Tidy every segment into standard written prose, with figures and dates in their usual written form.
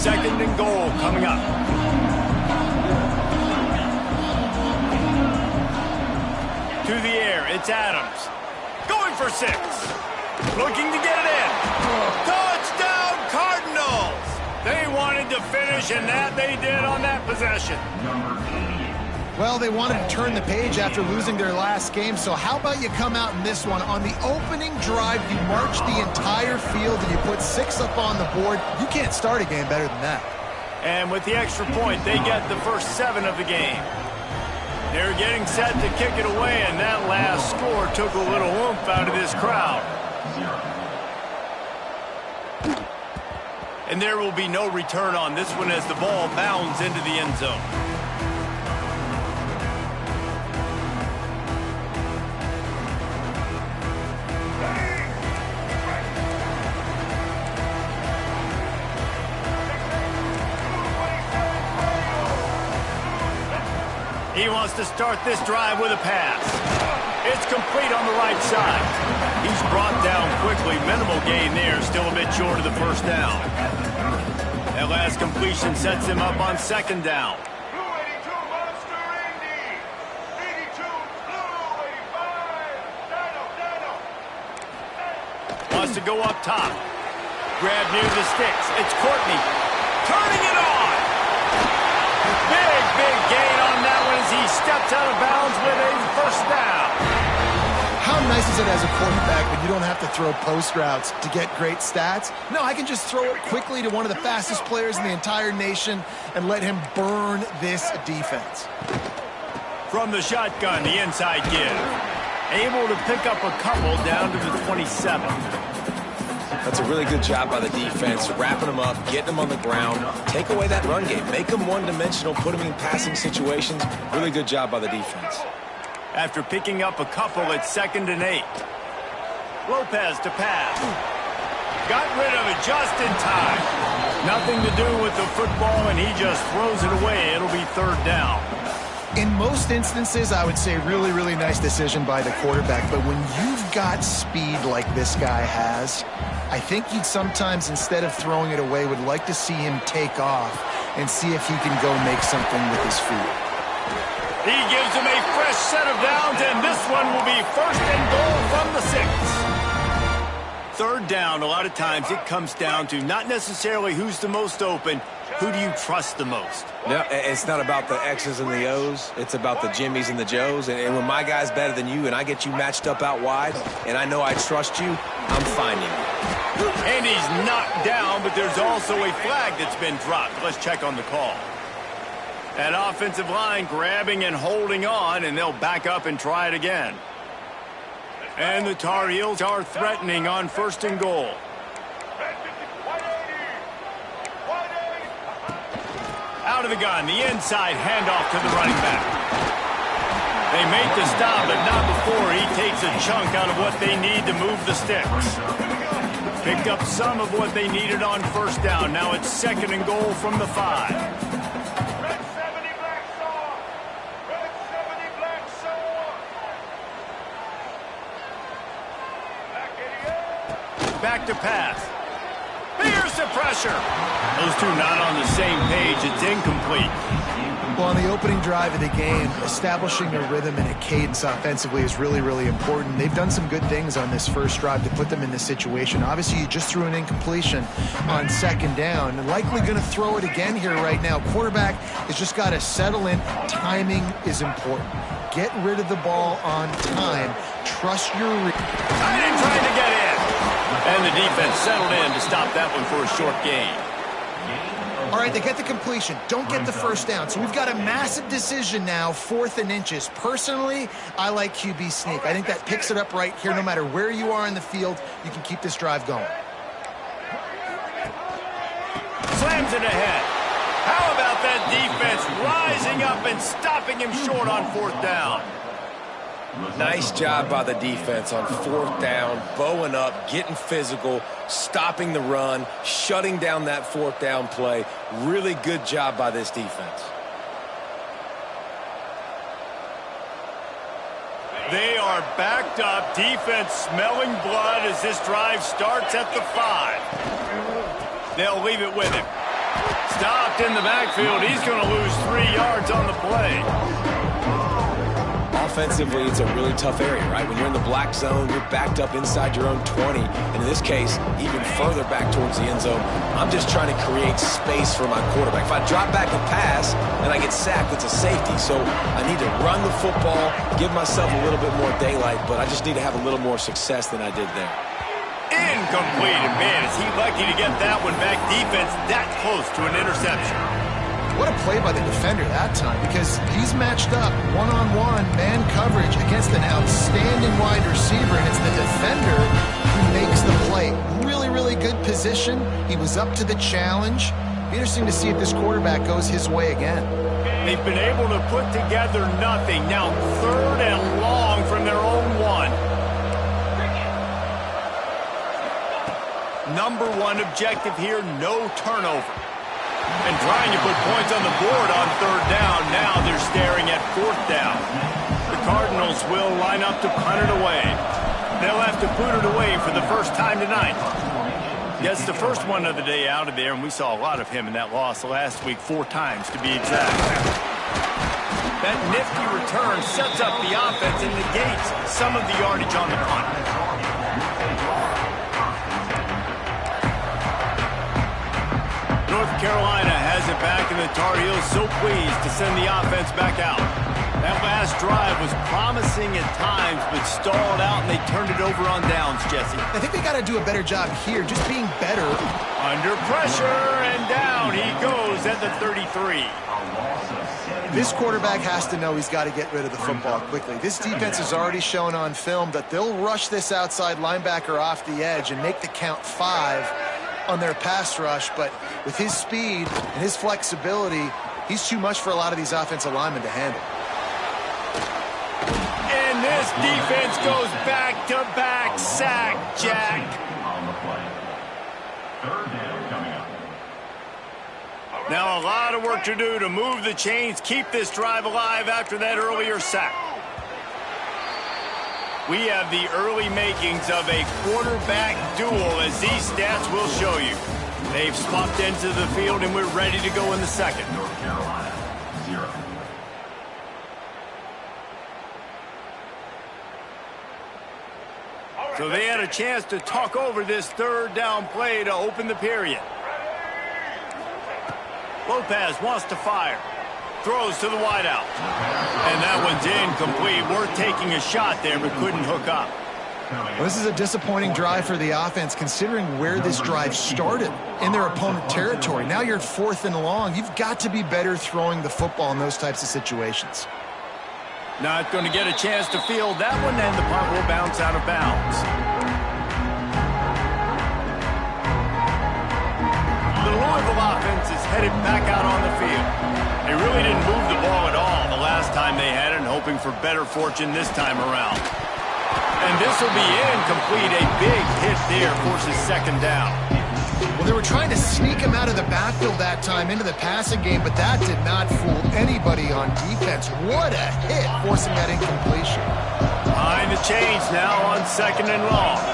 Second and goal coming up. To the air, it's Adams. Going for 6. Looking to get it in. Touchdown, Cardinals! They wanted to finish, and that they did on that possession. Well, they wanted to turn the page after losing their last game, so how about you come out in this one? On the opening drive, you march the entire field and you put 6 up on the board. You can't start a game better than that. And with the extra point, they get the first 7 of the game. They're getting set to kick it away, and that last score took a little oomph out of this crowd. And there will be no return on this one as the ball bounds into the end zone. He wants to start this drive with a pass. It's complete on the right side. He's brought down quickly. Minimal gain there. Still a bit short of the first down. That last completion sets him up on second down. Wants to go up top. Grab near the sticks. It's Courtney. Turning it on. Big gain on that one as he steps out of bounds with a first down. How nice is it as a quarterback when you don't have to throw post routes to get great stats? No, I can just throw it quickly to one of the fastest players in the entire nation and let him burn this defense. From the shotgun, the inside give. Able to pick up a couple down to the 27. That's a really good job by the defense, wrapping them up, getting them on the ground, take away that run game, make them one-dimensional, put them in passing situations. Really good job by the defense. After picking up a couple, it's 2nd and 8. Lopez to pass. Got rid of it just in time. Nothing to do with the football, and he just throws it away. It'll be 3rd down. In most instances, I would say really nice decision by the quarterback. But when you've got speed like this guy has, I think you'd sometimes, instead of throwing it away, would like to see him take off and see if he can go make something with his feet. He gives him a fresh set of downs, and this one will be 1st and goal from the 6. 3rd down, a lot of times it comes down to not necessarily who's the most open, who do you trust the most? No, it's not about the X's and the O's. It's about the Jimmies and the Joes. And when my guy's better than you and I get you matched up out wide and I know I trust you, I'm finding you. And he's knocked down, but there's also a flag that's been dropped. Let's check on the call. That offensive line grabbing and holding on, and they'll back up and try it again. And the Tar Heels are threatening on 1st and goal. Out of the gun, the inside handoff to the running back. They make the stop, but not before he takes a chunk out of what they need to move the sticks. Picked up some of what they needed on 1st down. Now it's 2nd and goal from the 5. Back to pass. Here's the pressure. Those two not on the same page. It's incomplete. Well, on the opening drive of the game, establishing a rhythm and a cadence offensively is really important. They've done some good things on this first drive to put them in this situation. Obviously, you just threw an incompletion on 2nd down, and likely going to throw it again here right now. Quarterback has just got to settle in. Timing is important. Get rid of the ball on time. Trust your... Tight end trying to get in. And the defense settled in to stop that one for a short gain. All right, they get the completion. Don't get the first down. So we've got a massive decision now, 4th and inches. Personally, I like QB sneak. I think that picks it up right here. No matter where you are in the field, you can keep this drive going. Slams it ahead. How about that defense rising up and stopping him short on 4th down? Nice job by the defense on 4th down, bowing up, getting physical, stopping the run, shutting down that 4th down play. Really good job by this defense. They are backed up, defense smelling blood as this drive starts at the 5. They'll leave it with him. Stopped in the backfield. He's going to lose 3 yards on the play. Offensively, it's a really tough area, right? When you're in the black zone, you're backed up inside your own 20. And in this case, even further back towards the end zone. I'm just trying to create space for my quarterback. If I drop back and pass and I get sacked, it's a safety. So I need to run the football, give myself a little bit more daylight, but I just need to have a little more success than I did there. Incomplete. And man, is he lucky to get that one back. Defense that close to an interception. What a play by the defender that time, because he's matched up one-on-one man coverage against an outstanding wide receiver, and it's the defender who makes the play. Really, really good position. He was up to the challenge. Be interesting to see if this quarterback goes his way again. They've been able to put together nothing. Now 3rd and long from their own 1. Number 1 objective here, no turnover. And trying to put points on the board on 3rd down. Now they're staring at 4th down. The Cardinals will line up to punt it away. They'll have to put it away for the first time tonight. Yes, the first one of the day out of there, and we saw a lot of him in that loss last week, 4 times to be exact. That nifty return sets up the offense and negates some of the yardage on the punt. North Carolina has it back, and the Tar Heels so pleased to send the offense back out. That last drive was promising at times, but stalled out, and they turned it over on downs, Jesse. I think they got to do a better job here, just being better. Under pressure, and down he goes at the 33. This quarterback has to know he's got to get rid of the football quickly. This defense has already shown on film that they'll rush this outside linebacker off the edge and make the count 5 on their pass rush, but with his speed and his flexibility, he's too much for a lot of these offensive linemen to handle. And this defense goes back-to-back sack, Jack. Now a lot of work to do to move the chains, keep this drive alive after that earlier sack. We have the early makings of a quarterback duel, as these stats will show you. They've swapped into the field, and we're ready to go in the second. North Carolina, 0. So they had a chance to talk over this 3rd down play to open the period. Lopez wants to fire. Throws to the wideout. And that one's incomplete. Worth taking a shot there, but couldn't hook up. Well, this is a disappointing drive for the offense, considering where this drive started, in their opponent territory. Now you're at 4th and long. You've got to be better throwing the football in those types of situations. Not going to get a chance to field that one, and the punt will bounce out of bounds. The Louisville offense is headed back out on the field. They really didn't move the ball at all the last time they had it, and hoping for better fortune this time around. And this will be incomplete. A big hit there forces 2nd down. Well, they were trying to sneak him out of the backfield that time into the passing game, but that did not fool anybody on defense. What a hit, forcing that incompletion. Behind the chains now on 2nd and long.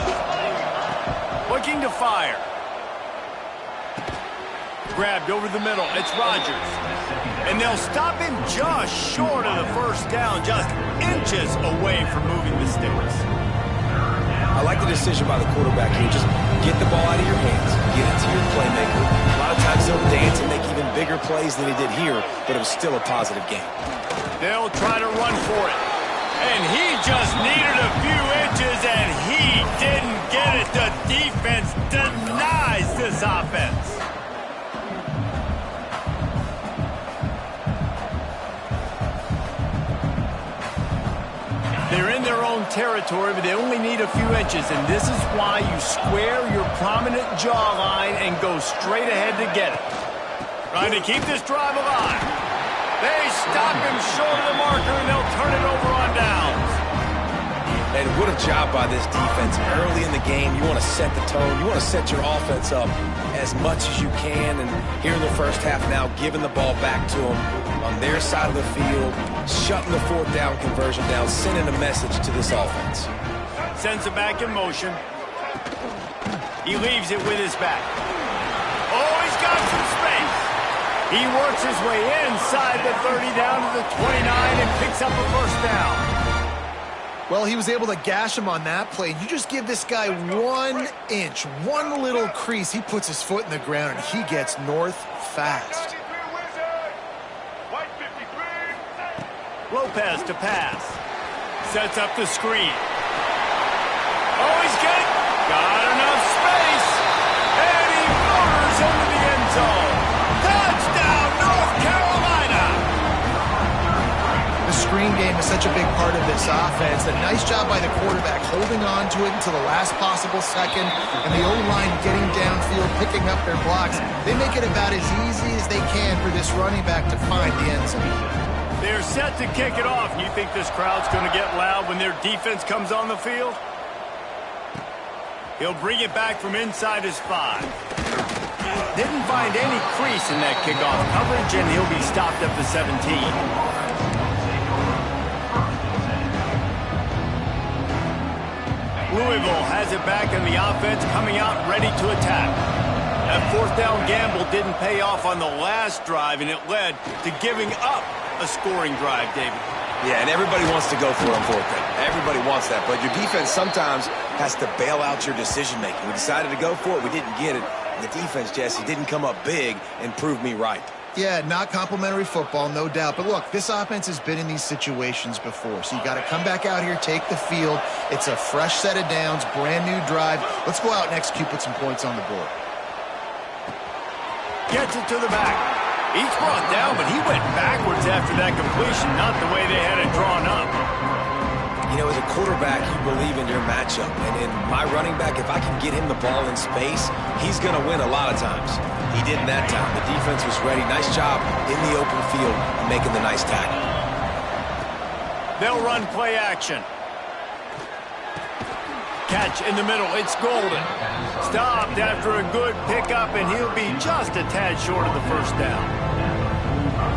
Looking to fire. Grabbed over the middle. It's Rodgers. And they'll stop him just short of the 1st down, just inches away from moving the sticks. I like the decision by the quarterback here. Just get the ball out of your hands. Get it to your playmaker. A lot of times he'll dance and make even bigger plays than he did here, but it was still a positive game. They'll try to run for it. And he just needed a few inches, and he didn't get it. The defense denies this offense. They're in their own territory, but they only need a few inches, and this is why you square your prominent jawline and go straight ahead to get it. Trying to keep this drive alive. They stop him short of the marker, and they'll turn it over on downs. And what a job by this defense. Early in the game, you want to set the tone. You want to set your offense up as much as you can. And here in the first half now, giving the ball back to them on their side of the field, shutting the 4th down conversion down, sending a message to this offense. Sends it back in motion. He leaves it with his back. Oh, he's got some space. He works his way inside the 30 down to the 29 and picks up a first down. Well, he was able to gash him on that play. You just give this guy 1 inch, one little crease. He puts his foot in the ground, and he gets north fast. Lopez to pass. Sets up the screen. Oh, he's got enough space. And he motors into the end zone. Touchdown, North Carolina. The screen game is such a big part of this offense. A nice job by the quarterback holding on to it until the last possible second, and the O-line getting downfield, picking up their blocks. They make it about as easy as they can for this running back to find the end zone. They're set to kick it off. You think this crowd's going to get loud when their defense comes on the field? He'll bring it back from inside his 5. Didn't find any crease in that kickoff coverage, and he'll be stopped at the 17. Louisville has it back in the offense, coming out ready to attack. That fourth down gamble didn't pay off on the last drive, and it led to giving up a scoring drive, David. Yeah, and everybody wants to go for it on fourth down. Everybody wants that, but your defense sometimes has to bail out your decision-making. We decided to go for it. We didn't get it. The defense, Jesse, didn't come up big and prove me right. Yeah, not complimentary football, no doubt. But look, this offense has been in these situations before, so you got to come back out here, take the field. It's a fresh set of downs, brand new drive. Let's go out and execute, put some points on the board. Gets it to the back. He's brought down, but he went backwards after that completion, not the way they had it drawn up. You know, as a quarterback, you believe in your matchup. And in my running back, if I can get him the ball in space, he's going to win a lot of times. He didn't that time. The defense was ready. Nice job in the open field and making the nice tackle. They'll run play action. Catch in the middle. It's Golden. Stopped after a good pickup, and he'll be just a tad short of the first down.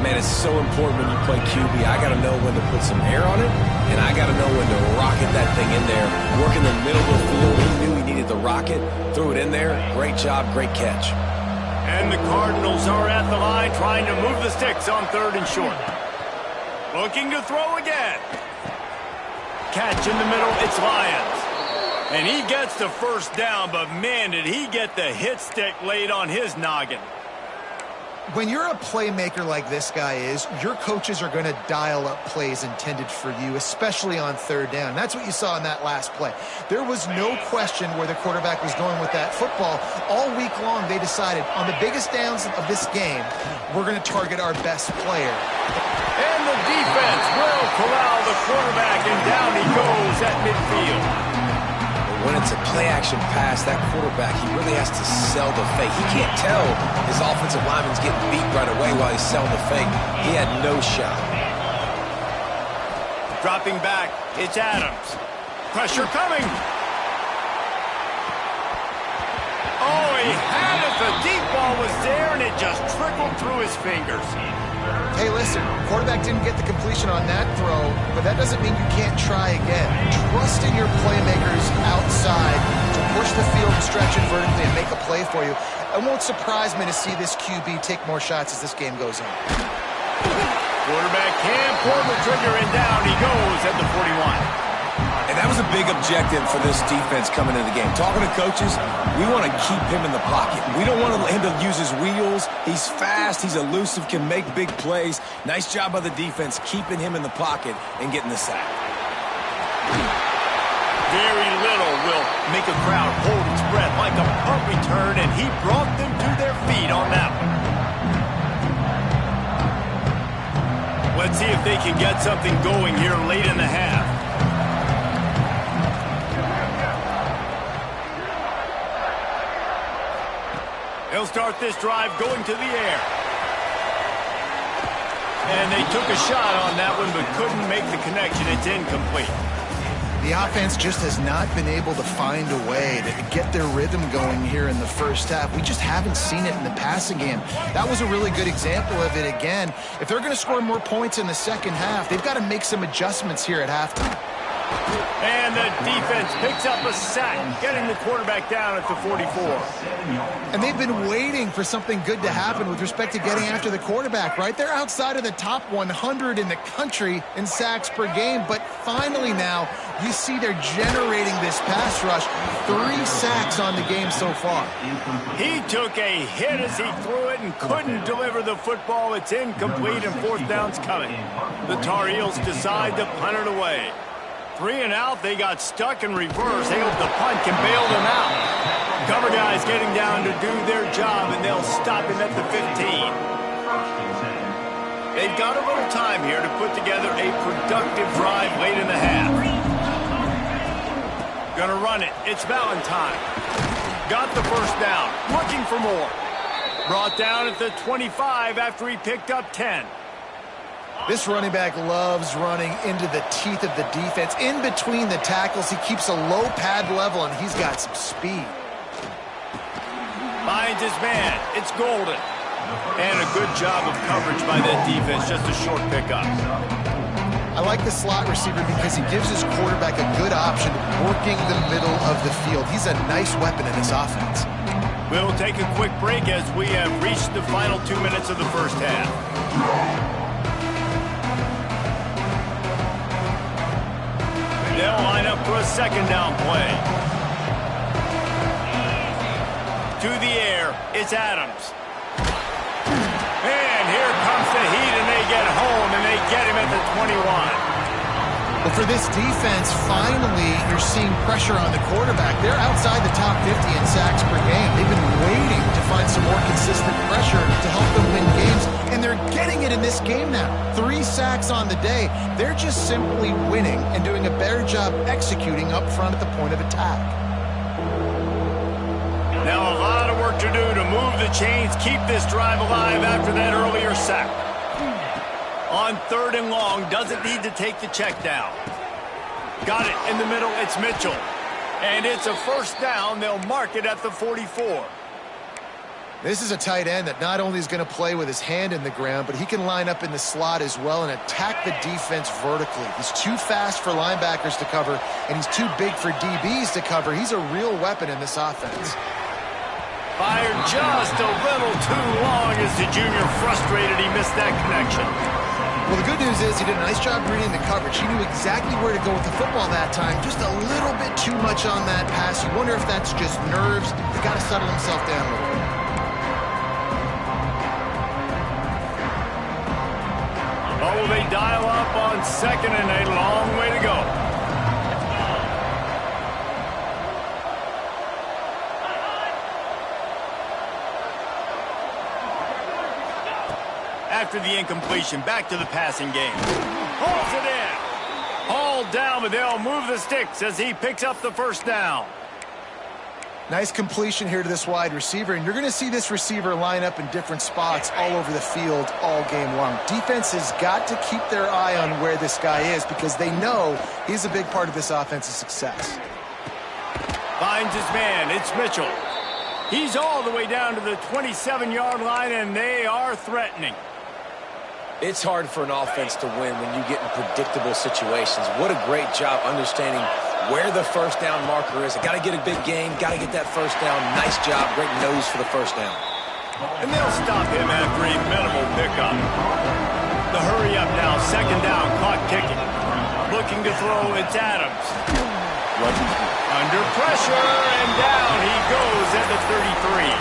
Man, it's so important when you play QB. I got to know when to put some air on it, and I got to know when to rocket that thing in there. Work in the middle of the field. He knew he needed the rocket. Threw it in there. Great job. Great catch. And the Cardinals are at the line trying to move the sticks on 3rd and short. Looking to throw again. Catch in the middle. It's Lyons. And he gets the first down, but man, did he get the hit stick laid on his noggin. When you're a playmaker like this guy is, your coaches are going to dial up plays intended for you, especially on 3rd down. That's what you saw in that last play. There was no question where the quarterback was going with that football. All week long, they decided on the biggest downs of this game, we're going to target our best player. And the defense will corral the quarterback, and down he goes at midfield. When it's a play-action pass, that quarterback, he really has to sell the fake. He can't tell his offensive lineman's getting beat right away while he's selling the fake. He had no shot. Dropping back, it's Adams. Pressure coming. Oh, he had it. The deep ball was there, and it just trickled through his fingers. Hey, listen, quarterback didn't get the completion on that throw, but that doesn't mean you can't try again. Trust in your playmakers outside to push the field and stretch it vertically and make a play for you. It won't surprise me to see this QB take more shots as this game goes on. Quarterback can pull the trigger, and down he goes at the 41. And that was a big objective for this defense coming into the game. Talking to coaches, we want to keep him in the pocket. We don't want him to use his wheels. He's fast, he's elusive, can make big plays. Nice job by the defense keeping him in the pocket and getting the sack. Very little will make a crowd hold its breath like a punt return, and he brought them to their feet on that one. Let's see if they can get something going here late in the half. They'll start this drive going to the air. And they took a shot on that one, but couldn't make the connection. It's incomplete. The offense just has not been able to find a way to get their rhythm going here in the first half. We just haven't seen it in the passing game. That was a really good example of it again. If they're going to score more points in the second half, they've got to make some adjustments here at halftime. And the defense picks up a sack, getting the quarterback down at the 44. And they've been waiting for something good to happen with respect to getting after the quarterback, right? They're outside of the top 100 in the country in sacks per game, but finally now you see they're generating this pass rush. 3 sacks on the game so far. He took a hit as he threw it and couldn't deliver the football. It's incomplete and 4th down's coming. The Tar Heels decide to punt it away. 3 and out, they got stuck in reverse. They hope the punt can bail them out. Cover guys getting down to do their job, and they'll stop him at the 15. They've got a little time here to put together a productive drive late in the half. Gonna run it. It's Valentine. Got the first down. Looking for more. Brought down at the 25 after he picked up 10. This running back loves running into the teeth of the defense. In between the tackles, he keeps a low pad level, and he's got some speed. Finds his man. It's Golden. And a good job of coverage by that defense. Just a short pickup. I like the slot receiver because he gives his quarterback a good option working the middle of the field. He's a nice weapon in this offense. We'll take a quick break as we have reached the final 2 minutes of the first half. They'll line up for a 2nd down play. To the air, it's Adams. And here comes the heat, and they get home, and they get him at the 21. Well, for this defense, finally, you're seeing pressure on the quarterback. They're outside the top 50 in sacks per game. They've been waiting to find some more consistent pressure to help them win games, and they're getting it in this game now. 3 sacks on the day. They're just simply winning and doing a better job executing up front at the point of attack. Now a lot of work to do to move the chains, keep this drive alive after that earlier sack. On 3rd and long, doesn't need to take the check down. Got it in the middle, it's Mitchell. And it's a 1st down, they'll mark it at the 44. This is a tight end that not only is going to play with his hand in the ground, but he can line up in the slot as well and attack the defense vertically. He's too fast for linebackers to cover, and he's too big for DBs to cover. He's a real weapon in this offense. Fired just a little too long as the junior frustrated he missed that connection. Well, the good news is he did a nice job reading the coverage. He knew exactly where to go with the football that time. Just a little bit too much on that pass. You wonder if that's just nerves. He's got to settle himself down a little bit. Oh, they dial up on 2nd and a long way to go. After the incompletion, back to the passing game. Hauls it in. Hauled down, but they'll move the sticks as he picks up the 1st down. Nice completion here to this wide receiver, and you're going to see this receiver line up in different spots all over the field all game long. Defense has got to keep their eye on where this guy is because they know he's a big part of this offense's success. Finds his man. It's Mitchell. He's all the way down to the 27-yard line, and they are threatening. It's hard for an offense to win when you get in predictable situations. What a great job understanding where the 1st down marker is. Got to get a big gain, got to get that 1st down. Nice job, great nose for the 1st down. And they'll stop him after a minimal pickup. The hurry up now, 2nd down, clock ticking. Looking to throw, it's Adams. Under pressure, and down he goes at the 33.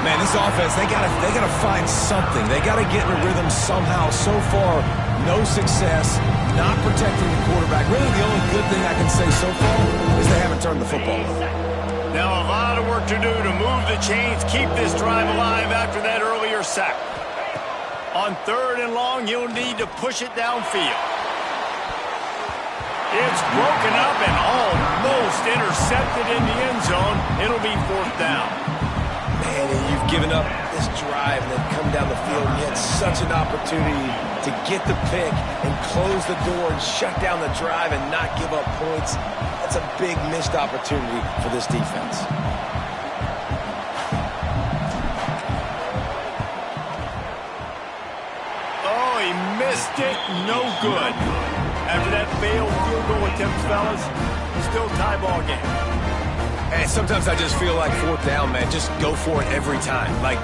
Man, this offense, they gotta find something. They gotta get in a rhythm somehow. So far, no success, not protecting the quarterback. Really, the only good thing I can say so far is they haven't turned the football over. Now a lot of work to do to move the chains, keep this drive alive after that earlier sack. On 3rd and long, you'll need to push it downfield. It's broken up and almost intercepted in the end zone. It'll be 4th down. Man, and you've given up this drive and then come down the field. You had such an opportunity to get the pick and close the door and shut down the drive and not give up points. That's a big missed opportunity for this defense. Oh, he missed it. No good. After that failed field goal attempt, fellas, still tie ball game. And sometimes I just feel like fourth down, man, just go for it every time. Like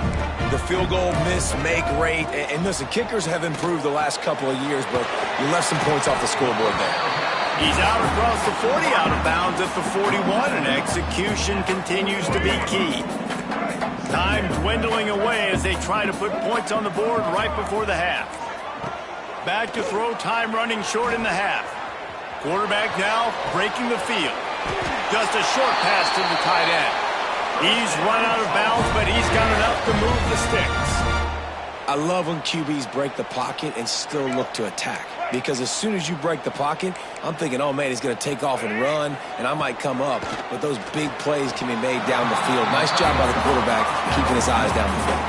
the field goal miss-make rate. And listen, kickers have improved the last couple of years, but you left some points off the scoreboard there. He's out across the 40, out of bounds at the 41, and execution continues to be key. Time dwindling away as they try to put points on the board right before the half. Back to throw, time running short in the half. Quarterback now breaking the field. Just a short pass to the tight end. He's run out of bounds, but he's got enough to move the sticks. I love when QBs break the pocket and still look to attack. Because as soon as you break the pocket, I'm thinking, oh, man, he's going to take off and run, and I might come up. But those big plays can be made down the field. Nice job by the quarterback keeping his eyes down the field.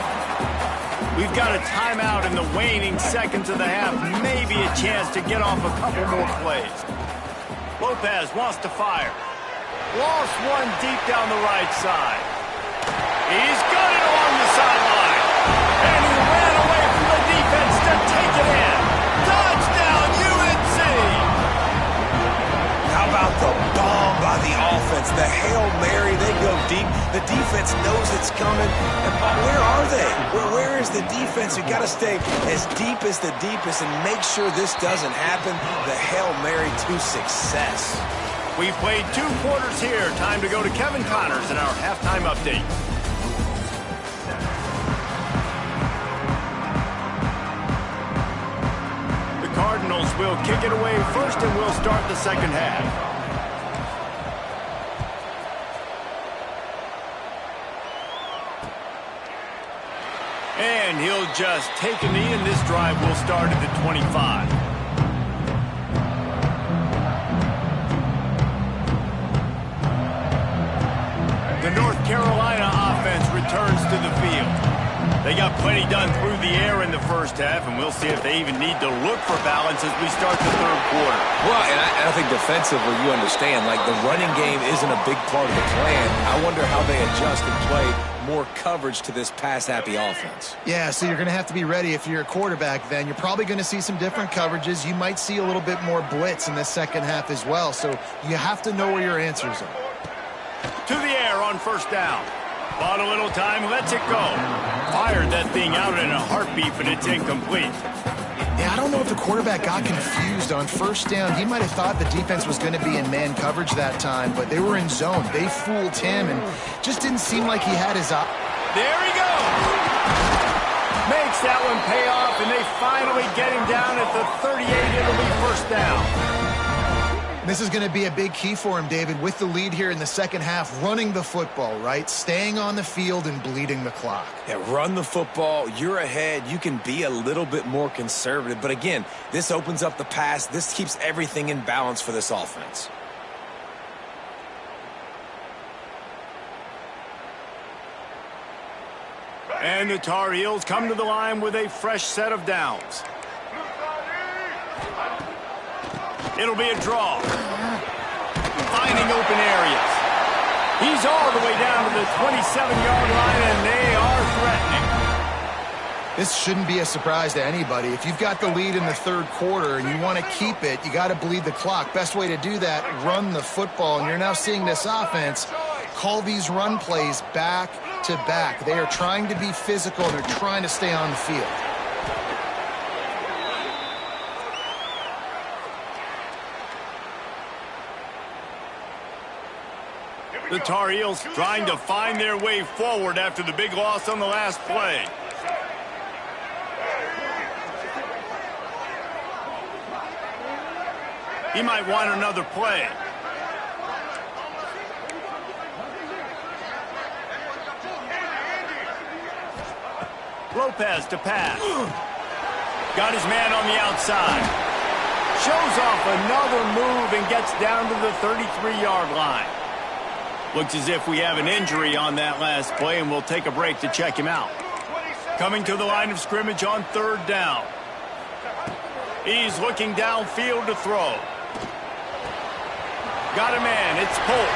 We've got a timeout in the waning seconds of the half. Maybe a chance to get off a couple more plays. Lopez wants to fire. Lost one deep down the right side. He's got it along the sideline. And he ran away from the defense to take it in. Touchdown, UNC! How about the bomb by the offense? The Hail Mary, they go deep. The defense knows it's coming. And where are they? Where is the defense? You got to stay as deep as the deepest and make sure this doesn't happen. The Hail Mary to success. We've played 2 quarters here. Time to go to Kevin Connors in our halftime update. The Cardinals will kick it away first, and we'll start the second half. And he'll just take a knee, and this drive will start at the 25. The North Carolina offense returns to the field. They got plenty done through the air in the first half, and we'll see if they even need to look for balance as we start the third quarter. Well, and I think defensively, you understand, like the running game isn't a big part of the plan. I wonder how they adjust and play more coverage to this pass-happy offense. Yeah, so you're going to have to be ready if you're a quarterback then. You're probably going to see some different coverages. You might see a little bit more blitz in the second half as well, so you have to know where your answers are. To the air on first down. Bought a little time, lets it go. Fired that thing out in a heartbeat, but it's incomplete. Yeah, I don't know if the quarterback got confused on first down. He might have thought the defense was going to be in man coverage that time, but they were in zone. They fooled him, and just didn't seem like he had his eye. There he goes. Makes that one pay off, and they finally get him down at the 38. It'll be first down. This is going to be a big key for him, David, with the lead here in the second half, running the football, right? Staying on the field and bleeding the clock. Yeah, run the football. You're ahead. You can be a little bit more conservative. But again, this opens up the pass. This keeps everything in balance for this offense. And the Tar Heels come to the line with a fresh set of downs. It'll be a draw. Finding open areas. He's all the way down to the 27-yard line, and they are threatening. This shouldn't be a surprise to anybody. If you've got the lead in the third quarter and you want to keep it, you got to bleed the clock. Best way to do that, run the football. And you're now seeing this offense call these run plays back to back. They are trying to be physical, and they're trying to stay on the field. The Tar Heels trying to find their way forward after the big loss on the last play. He might want another play. Lopez to pass. Got his man on the outside. Shows off another move and gets down to the 33-yard line. Looks as if we have an injury on that last play, and we'll take a break to check him out. Coming to the line of scrimmage on third down. He's looking downfield to throw. Got a man. It's Polk.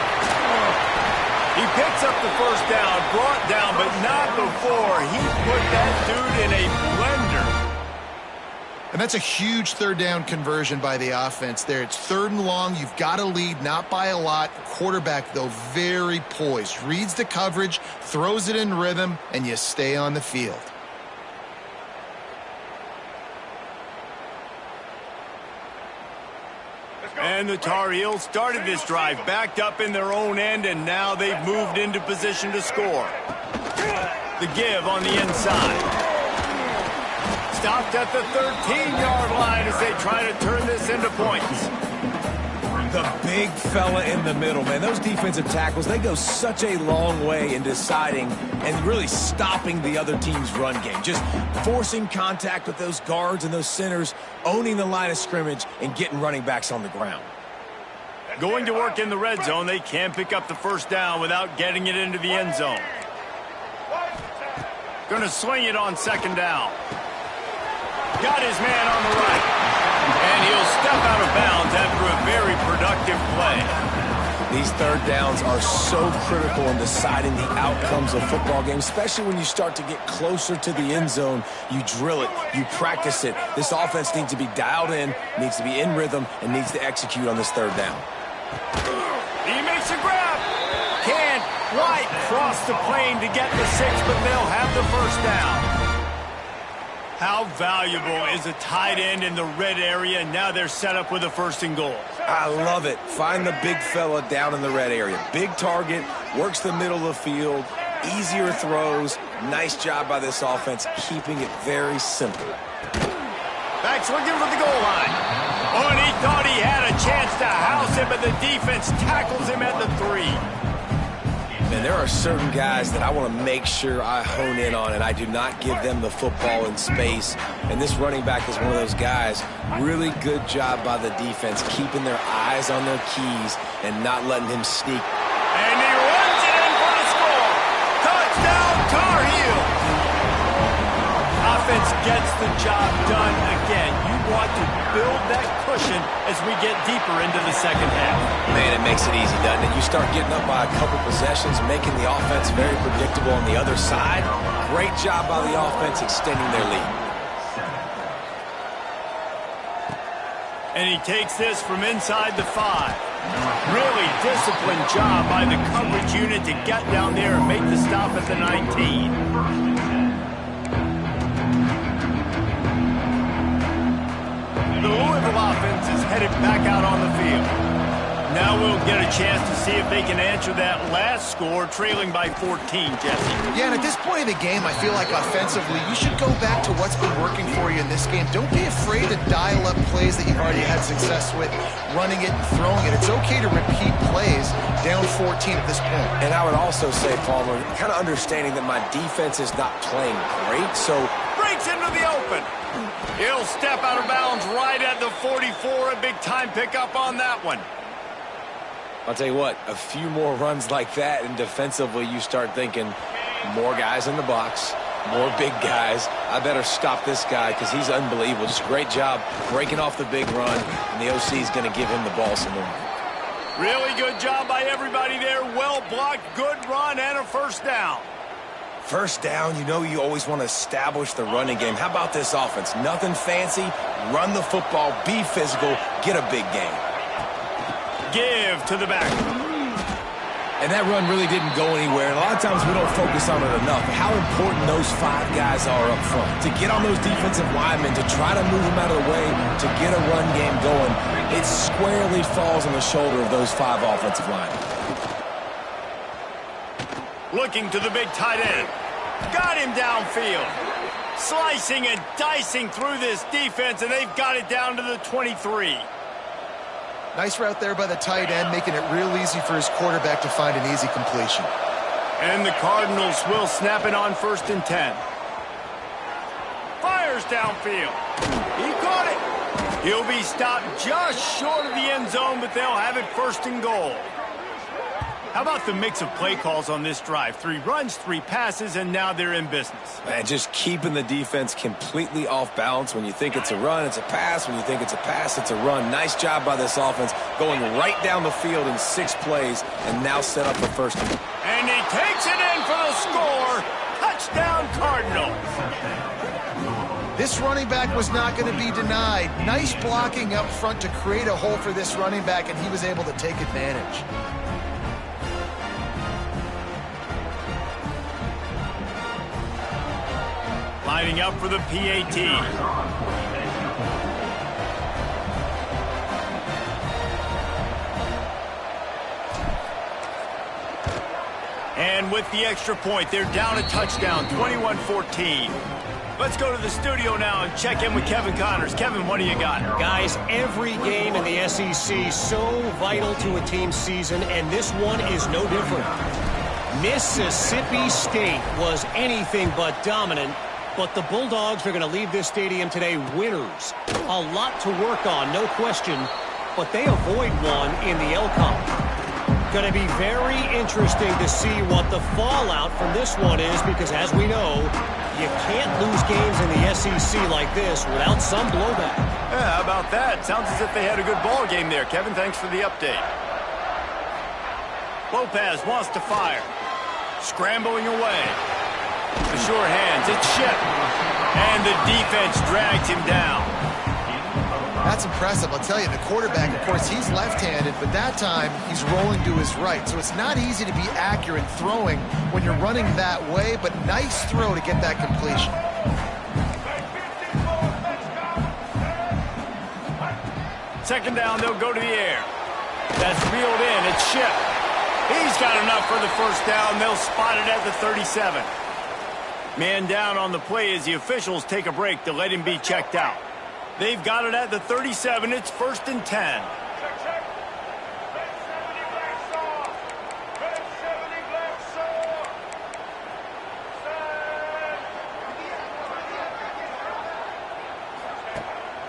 He picks up the first down, brought down, but not before he put that dude in a blender. And that's a huge third down conversion by the offense there. It's 3rd and long. You've got to lead, not by a lot. Quarterback, though, very poised. Reads the coverage, throws it in rhythm, and you stay on the field. And the Tar Heels started this drive backed up in their own end, and now they've moved into position to score. The give on the inside. Stopped at the 13-yard line as they try to turn this into points. The big fella in the middle, man. Those defensive tackles, they go such a long way in deciding and really stopping the other team's run game. Just forcing contact with those guards and those centers, owning the line of scrimmage, and getting running backs on the ground. Going to work in the red zone, they can pick up the first down without getting it into the end zone. Going to swing it on 2nd down. Got his man on the right. And he'll step out of bounds after a very productive play. These 3rd downs are so critical in deciding the outcomes of football games, especially when you start to get closer to the end zone. You drill it, you practice it. This offense needs to be dialed in, needs to be in rhythm, and needs to execute on this 3rd down. He makes a grab. Can't quite cross the plane to get the 6, but they'll have the first down. How valuable is a tight end in the red area, and now they're set up with a 1st and goal. I love it. Find the big fella down in the red area. Big target, works the middle of the field, easier throws. Nice job by this offense, keeping it very simple. Back's looking for the goal line. Oh, and he thought he had a chance to house him, but the defense tackles him at the 3. Man, there are certain guys that I want to make sure I hone in on, and I do not give them the football in space. And this running back is one of those guys. Really good job by the defense, keeping their eyes on their keys and not letting him sneak. And he runs it in for the score. Touchdown, Tar Heels. Offense gets the job done again. You want to build that cushion as we get deeper into the 2nd half. Man, it makes it easy, doesn't it? You start getting up by a couple possessions, making the offense very predictable on the other side. Great job by the offense extending their lead. And he takes this from inside the 5. Really disciplined job by the coverage unit to get down there and make the stop at the 19. The Louisville offense is headed back out on the field. Now we'll get a chance to see if they can answer that last score, trailing by 14, Jesse. Yeah, and at this point in the game, I feel like offensively, you should go back to what's been working for you in this game. Don't be afraid to dial up plays that you've already had success with, running it and throwing it. It's okay to repeat plays down 14 at this point. And I would also say, Palmer, kind of understanding that my defense is not playing great, so breaks into the open. He'll step out of bounds right at the 44. A big-time pickup on that one. I'll tell you what, a few more runs like that, and defensively you start thinking more guys in the box, more big guys. I better stop this guy because he's unbelievable. Just a great job breaking off the big run, and the OC is going to give him the ball some more. Really good job by everybody there. Well blocked, good run, and a 1st down. 1st down, you know you always want to establish the running game. How about this offense? Nothing fancy. Run the football, be physical, get a big game. Give to the back. And that run really didn't go anywhere. And a lot of times we don't focus on it enough. How important those 5 guys are up front. To get on those defensive linemen, to try to move them out of the way, to get a run game going, it squarely falls on the shoulder of those 5 offensive linemen. Looking to the big tight end. Got him downfield. Slicing and dicing through this defense, and they've got it down to the 23. Nice route there by the tight end, making it real easy for his quarterback to find an easy completion. And the Cardinals will snap it on 1st and 10. Fires downfield. He caught it. He'll be stopped just short of the end zone, but they'll have it 1st and goal. How about the mix of play calls on this drive? 3 runs, 3 passes, and now they're in business. Man, just keeping the defense completely off balance. When you think it's a run, it's a pass. When you think it's a pass, it's a run. Nice job by this offense, going right down the field in 6 plays, and now set up for 1st and goal. And he takes it in for the score. Touchdown, Cardinals. This running back was not going to be denied. Nice blocking up front to create a hole for this running back, and he was able to take advantage. Lining up for the PAT. And with the extra point, they're down a touchdown, 21-14. Let's go to the studio now and check in with Kevin Connors. Kevin, what do you got? Guys, every game in the SEC so vital to a team's season, and this one is no different. Mississippi State was anything but dominant, but the Bulldogs are going to leave this stadium today winners. A lot to work on, no question, but they avoid one in the L-Cup. Going to be very interesting to see what the fallout from this one is, because as we know, you can't lose games in the SEC like this without some blowback. Yeah, how about that? Sounds as if they had a good ball game there. Kevin, thanks for the update. Lopez wants to fire. Scrambling away. The sure hands, it's Ship. And the defense drags him down. That's impressive. I'll tell you, the quarterback, of course, he's left-handed, but that time he's rolling to his right. So it's not easy to be accurate throwing when you're running that way, but nice throw to get that completion. Second down, they'll go to the air. That's reeled in. It's Ship. He's got enough for the first down. They'll spot it at the 37. Man down on the play as the officials take a break to let him be checked out. They've got it at the 37. It's 1st and 10.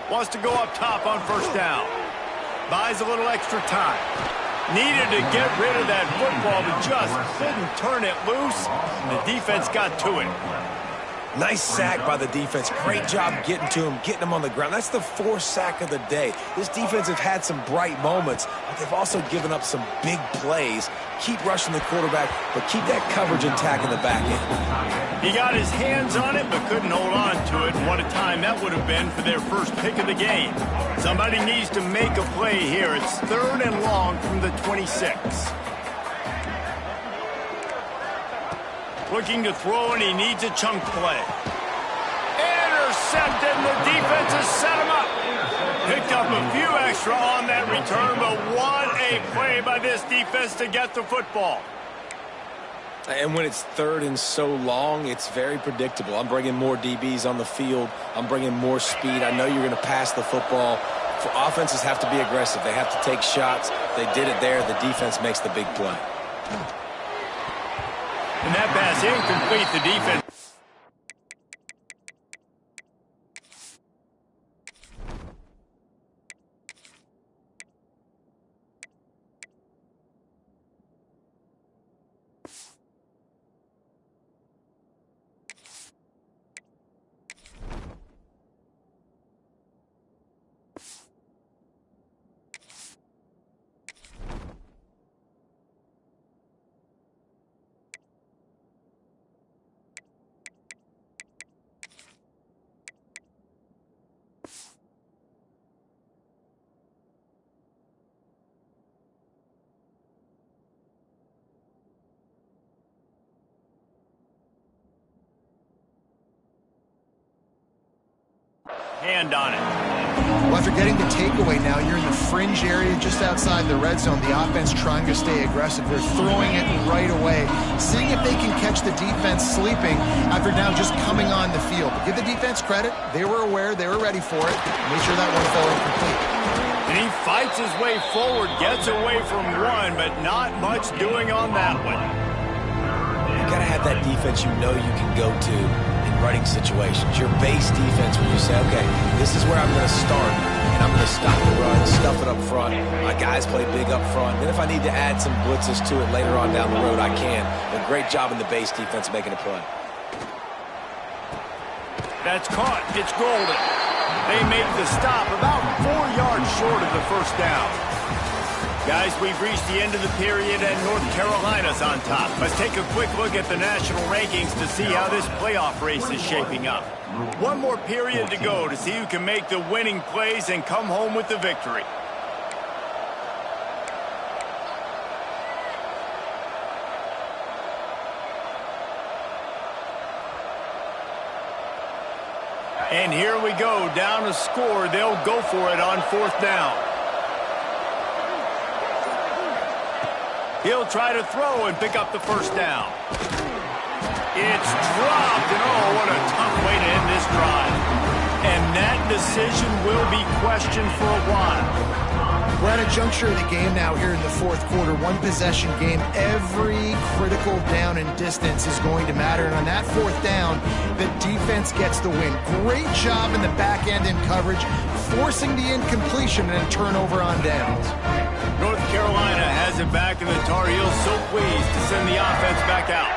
Wants to go up top on first down. Buys a little extra time. Needed to get rid of that football, but just couldn't turn it loose. The defense got to it. Nice sack by the defense. Great job getting to him, getting him on the ground. That's the 4th sack of the day. This defense have had some bright moments, but they've also given up some big plays. Keep rushing the quarterback, but keep that coverage intact in the back end. He got his hands on it, but couldn't hold on to it. What a time that would have been for their first pick of the game. Somebody needs to make a play here. It's 3rd and long from the 26. Looking to throw, and he needs a chunk play. Intercepted, and the defense has set him up. Picked up a few extra on that return, but what a play by this defense to get the football. And when it's 3rd and so long, it's very predictable. I'm bringing more DBs on the field. I'm bringing more speed. I know you're going to pass the football. For offenses have to be aggressive. They have to take shots. They did it there. The defense makes the big play. And that pass incomplete. The defense. Hand on it. Well, after getting the takeaway now, you're in the fringe area just outside the red zone. The offense trying to stay aggressive. They're throwing it right away, seeing if they can catch the defense sleeping after now just coming on the field. But give the defense credit. They were aware. They were ready for it. Make sure that one fell incomplete. And he fights his way forward, gets away from one, but not much doing on that one. You got to have that defense you know you can go to in running situations. Your base defense where you say, okay, this is where I'm going to start, and I'm going to stop the run, stuff it up front. My guys play big up front. Then if I need to add some blitzes to it later on down the road, I can. But great job in the base defense making a play. That's caught. It's golden. They make the stop about 4 yards short of the first down. Guys, we've reached the end of the period and North Carolina's on top. Let's take a quick look at the national rankings to see how this playoff race is shaping up. One more period to go to see who can make the winning plays and come home with the victory. And here we go, down a score. They'll go for it on 4th down. He'll try to throw and pick up the 1st down. It's dropped, and oh, what a tough way to end this drive. And that decision will be questioned for a while. We're at a juncture of the game now here in the 4th quarter. One possession game. Every critical down and distance is going to matter. And on that 4th down, the defense gets the win. Great job in the back end in coverage, forcing the incompletion and a turnover on downs. North Carolina has it back, and the Tar Heels so pleased to send the offense back out.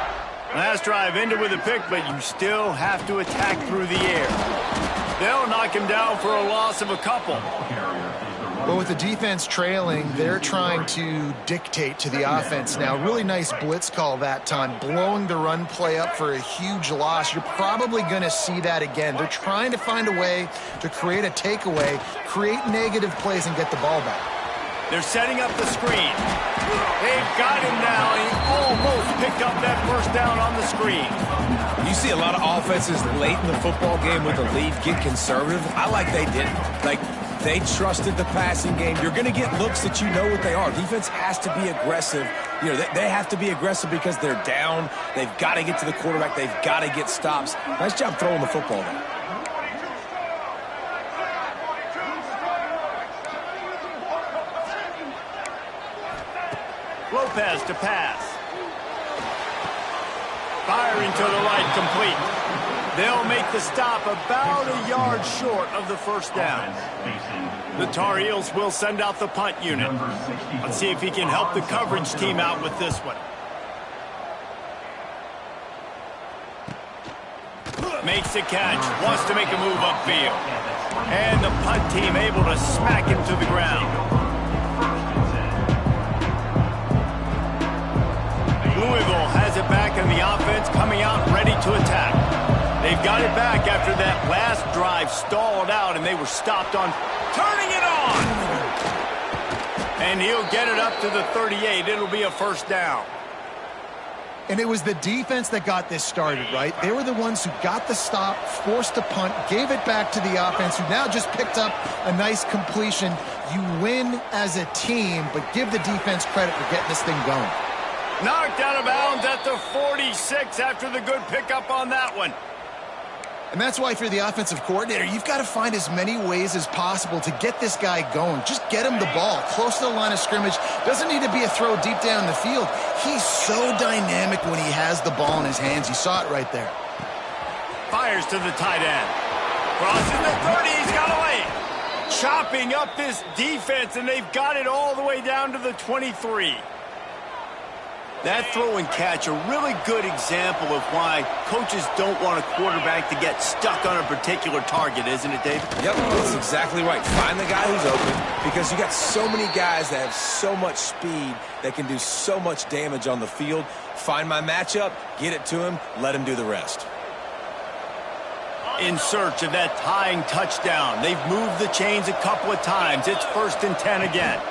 Last drive ended with a pick, but you still have to attack through the air. They'll knock him down for a loss of a couple. But with the defense trailing, they're trying to dictate to the offense now. Really nice blitz call that time, blowing the run play up for a huge loss. You're probably going to see that again. They're trying to find a way to create a takeaway, create negative plays, and get the ball back. They're setting up the screen. They've got him now. He almost picked up that 1st down on the screen. You see a lot of offenses late in the football game with a lead get conservative. I like they didn't. Like, they trusted the passing game. You're going to get looks that you know what they are. Defense has to be aggressive. You know, they have to be aggressive because they're down. They've got to get to the quarterback. They've got to get stops. Nice job throwing the football there. Lopez to pass. Firing to the right, complete. They'll make the stop about a yard short of the 1st down. The Tar Heels will send out the punt unit. Let's see if he can help the coverage team out with this one. Makes a catch, wants to make a move upfield. And the punt team able to smack him to the ground. Louisville has it back, and the offense coming out ready to attack. They've got it back after that last drive stalled out, and they were stopped on turning it on. And he'll get it up to the 38. It'll be a 1st down. And it was the defense that got this started, right? They were the ones who got the stop, forced the punt, gave it back to the offense, who now just picked up a nice completion. You win as a team, but give the defense credit for getting this thing going. Knocked out of bounds at the 46 after the good pickup on that one. And that's why, if you're the offensive coordinator, you've got to find as many ways as possible to get this guy going. Just get him the ball close to the line of scrimmage. Doesn't need to be a throw deep down the field. He's so dynamic when he has the ball in his hands. You saw it right there. Fires to the tight end. Crosses the 30. He's got away. Chopping up this defense, and they've got it all the way down to the 23. That throw and catch, a really good example of why coaches don't want a quarterback to get stuck on a particular target, isn't it, Dave? Yep, that's exactly right. Find the guy who's open, because you got so many guys that have so much speed that can do so much damage on the field. Find my matchup, get it to him, let him do the rest. In search of that tying touchdown. They've moved the chains a couple of times. It's 1st and 10 again.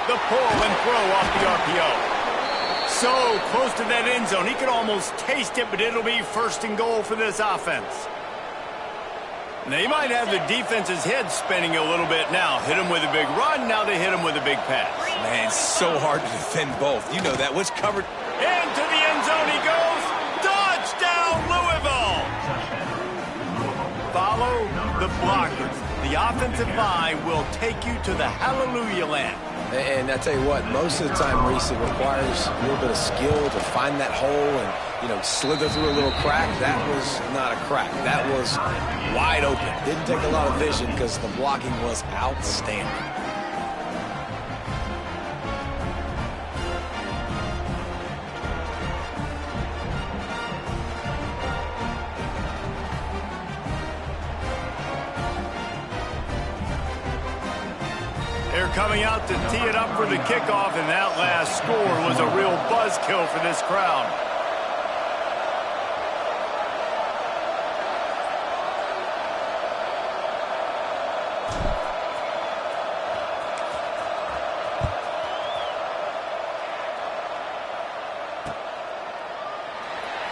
The pull and throw off the RPO. So close to that end zone. He could almost taste it, but it'll be 1st and goal for this offense. They might have the defense's head spinning a little bit now. Hit him with a big run, now they hit him with a big pass. Man, it's so hard to defend both. You know that. Which covered? Into the end zone he goes. Touchdown, Louisville! Follow the blockers. The offensive line will take you to the hallelujah land. And I tell you what, most of the time, Reese, it requires a little bit of skill to find that hole and, slither through a little crack. That was not a crack. That was wide open. Didn't take a lot of vision because the blocking was outstanding. coming out to tee it up for the kickoff, and that last score was a real buzzkill for this crowd.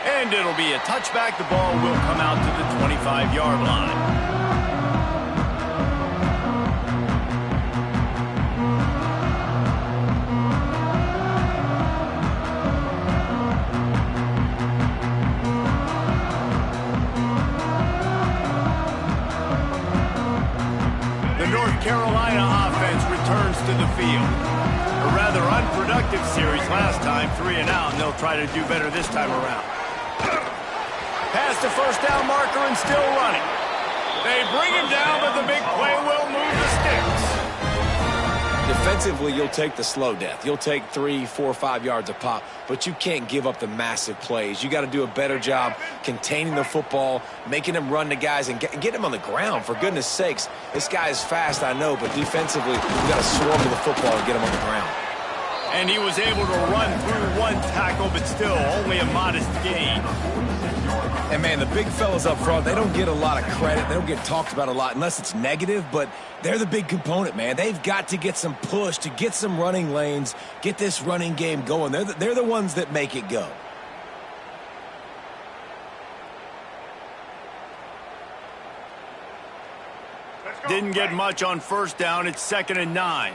And it'll be a touchback. The ball will come out to the 25-yard line. The North Carolina offense returns to the field. A rather unproductive series last time, 3 and out, and they'll try to do better this time around. Past the first down marker and still running. They bring him down, but the big play will move the sticks. Defensively, you'll take the slow death. You'll take 3, 4, 5 yards a pop, but you can't give up the massive plays. You got to do a better job containing the football, making them run to guys, and get him on the ground. For goodness sakes, this guy is fast, I know, but defensively, you got to swarm to the football and get him on the ground. And he was able to run through 1 tackle, but still only a modest gain. And, man, the big fellas up front, they don't get a lot of credit. They don't get talked about a lot unless it's negative, but they're the big component, man. They've got to get some push, to get some running lanes, get this running game going. They're the ones that make it go. Didn't get much on first down. It's 2nd and 9.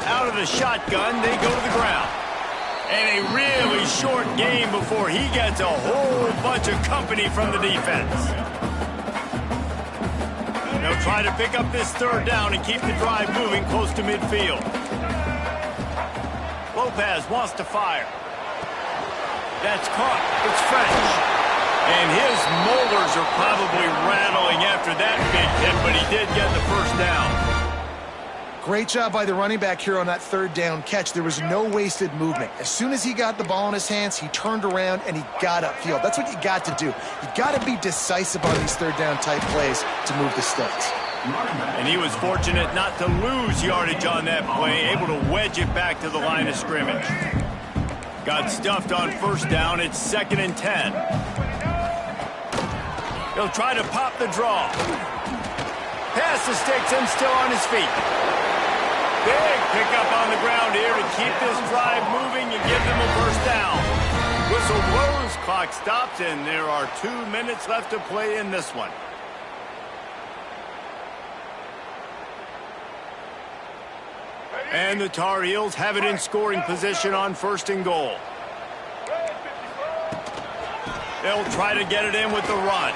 Out of the shotgun, they go to the ground. And a really short game before he gets a whole bunch of company from the defense. They'll try to pick up this 3rd down and keep the drive moving close to midfield. Lopez wants to fire. That's caught. It's French. And his molars are probably rattling after that big hit, but he did get the first down. Great job by the running back here on that 3rd down catch. There was no wasted movement. As soon as he got the ball in his hands, he turned around and he got upfield. That's what you got to do. You got to be decisive on these 3rd down type plays to move the sticks. And he was fortunate not to lose yardage on that play, able to wedge it back to the line of scrimmage. Got stuffed on first down. It's 2nd and 10. He'll try to pop the draw. Past the sticks and still on his feet. Big pickup on the ground here to keep this drive moving and give them a first down. Whistle blows, clock stops, and there are 2 minutes left to play in this one. And the Tar Heels have it in scoring position on 1st and goal. They'll try to get it in with the run.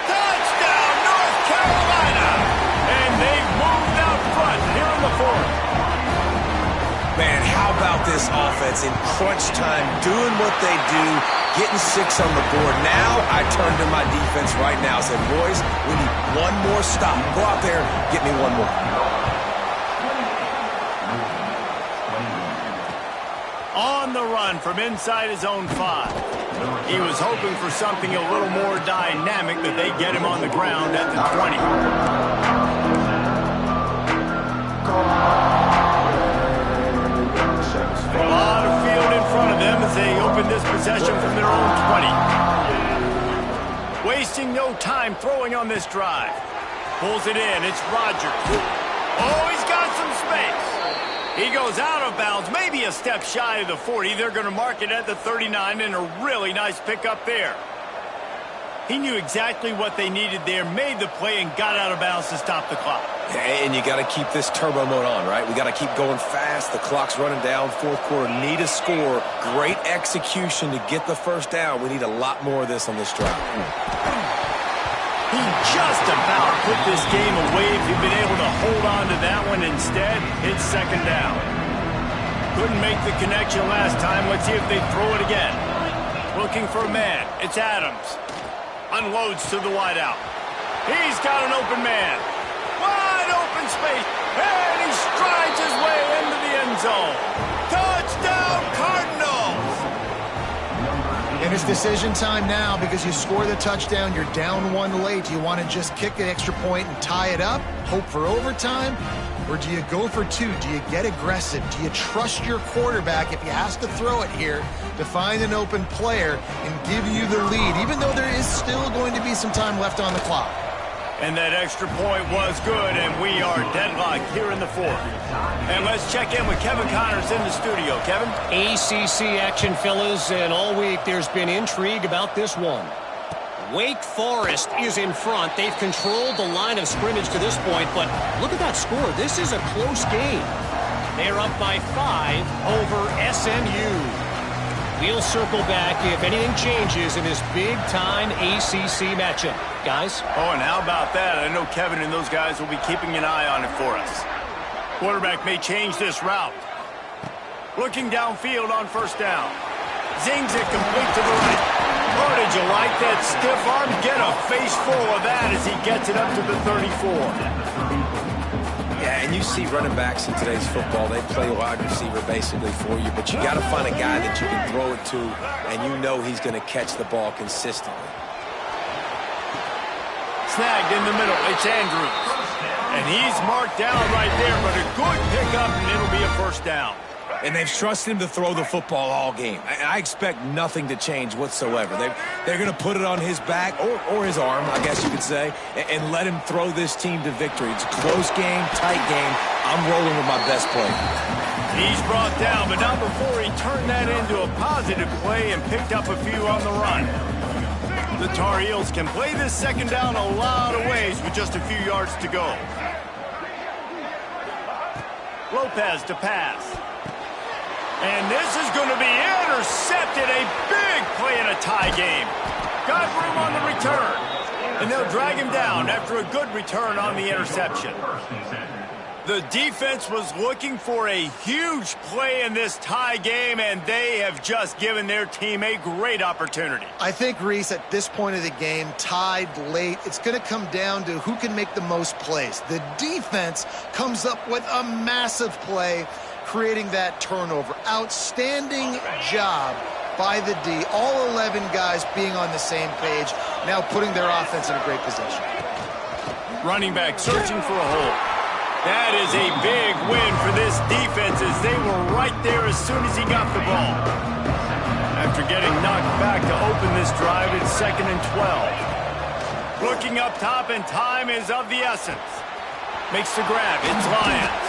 Touchdown, North Carolina! And they've moved out front here in the 4th. Man, how about this offense in crunch time, doing what they do, getting 6 on the board. Now I turn to my defense right now and said, boys, we need one more stop. Go out there, get me one more. On the run from inside his own 5. He was hoping for something a little more dynamic, but they get him on the ground at the 20. A lot of field in front of them as they open this possession from their own 20. Wasting no time throwing on this drive. Pulls it in. It's Rodgers. Oh, he's got some space. He goes out of bounds, maybe a step shy of the 40. They're going to mark it at the 39, and a really nice pickup there. He knew exactly what they needed there, made the play, and got out of bounds to stop the clock. And you got to keep this turbo mode on, right? We got to keep going fast. The clock's running down. 4th quarter, need a score. Great execution to get the first down. We need a lot more of this on this drive. He just about put this game away if he'd been able to hold on to that one. Instead, it's 2nd down. Couldn't make the connection last time. Let's see if they throw it again. Looking for a man. It's Adams. Unloads to the wideout. He's got an open man. Wide open space. And he strides his way into the end zone. Touchdown, Cardinals! And It's decision time now because you score the touchdown, you're down one late. Do you want to just kick an extra point and tie it up, hope for overtime? Or do you go for two? Do you get aggressive? Do you trust your quarterback if he has to throw it here to find an open player and give you the lead, even though there is still going to be some time left on the clock? And that extra point was good, and we are deadlocked here in the fourth. And let's check in with Kevin Connors in the studio. Kevin? ACC action, fellas, and all week there's been intrigue about this one. Wake Forest is in front. They've controlled the line of scrimmage to this point, but look at that score. This is a close game. They're up by 5 over SMU. We'll circle back if anything changes in this big-time ACC matchup. Guys? Oh, and how about that? I know Kevin and those guys will be keeping an eye on it for us. Quarterback may change this route. Looking downfield on first down. Zings it complete to the right. Oh, did you like that stiff arm? Get a face full of that as he gets it up to the 34. Yeah, and you see running backs in today's football, they play wide receiver basically for you, but you got to find a guy that you can throw it to, and you know he's going to catch the ball consistently. Snagged in the middle, it's Andrews. And he's marked down right there, but a good pickup, and it'll be a first down. And they've trusted him to throw the football all game. I expect nothing to change whatsoever. They're going to put it on his back, or his arm, I guess you could say, and let him throw this team to victory. It's a close game, tight game. I'm rolling with my best play. He's brought down, but not before he turned that into a positive play and picked up a few on the run. The Tar Heels can play this second down a lot of ways with just a few yards to go. Lopez to pass. And this is going to be intercepted. A big play in a tie game. Got room on the return. And they'll drag him down after a good return on the interception. The defense was looking for a huge play in this tie game, and they have just given their team a great opportunity. I think, Reese, at this point of the game, tied late, it's going to come down to who can make the most plays. The defense comes up with a massive play, creating that turnover. Outstanding job by the D. All 11 guys being on the same page, now putting their offense in a great position. Running back searching for a hole. That is a big win for this defense as they were right there as soon as he got the ball. After getting knocked back to open this drive, it's 2nd and 12. Looking up top, and time is of the essence. Makes the grab. It's Lyons.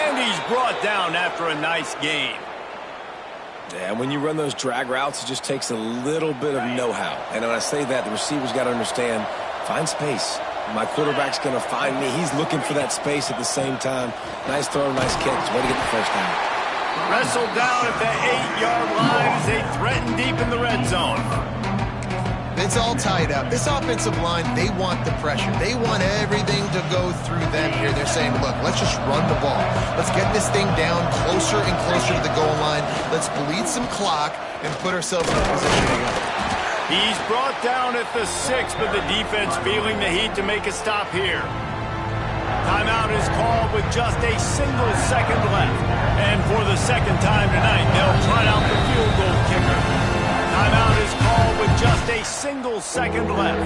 And he's brought down after a nice gain. Yeah, when you run those drag routes, it just takes a little bit of know-how. And when I say that, the receiver's got to understand, find space. My quarterback's going to find me. He's looking for that space at the same time. Nice throw, nice catch. Way to get the first down. Wrestled down at the 8-yard line as they threaten deep in the red zone. It's all tied up. This offensive line, they want the pressure. They want everything to go through them here. They're saying, look, let's just run the ball. Let's get this thing down closer and closer to the goal line. Let's bleed some clock and put ourselves in a position to win. He's brought down at the 6, but the defense feeling the heat to make a stop here. Timeout is called with just a single second left. And for the second time tonight, they'll try out the field goal kicker. Timeout is called with just a single second left.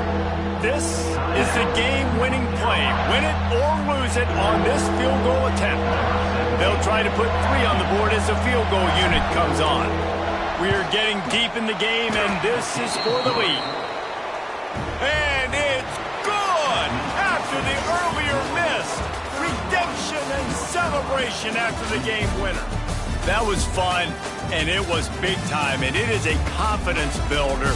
This is the game-winning play. Win it or lose it on this field goal attempt. They'll try to put 3 on the board as the field goal unit comes on. We're getting deep in the game, and this is for the lead. And it's good! After the earlier miss, redemption and celebration after the game winner. That was fun, and it was big time, and it is a confidence builder.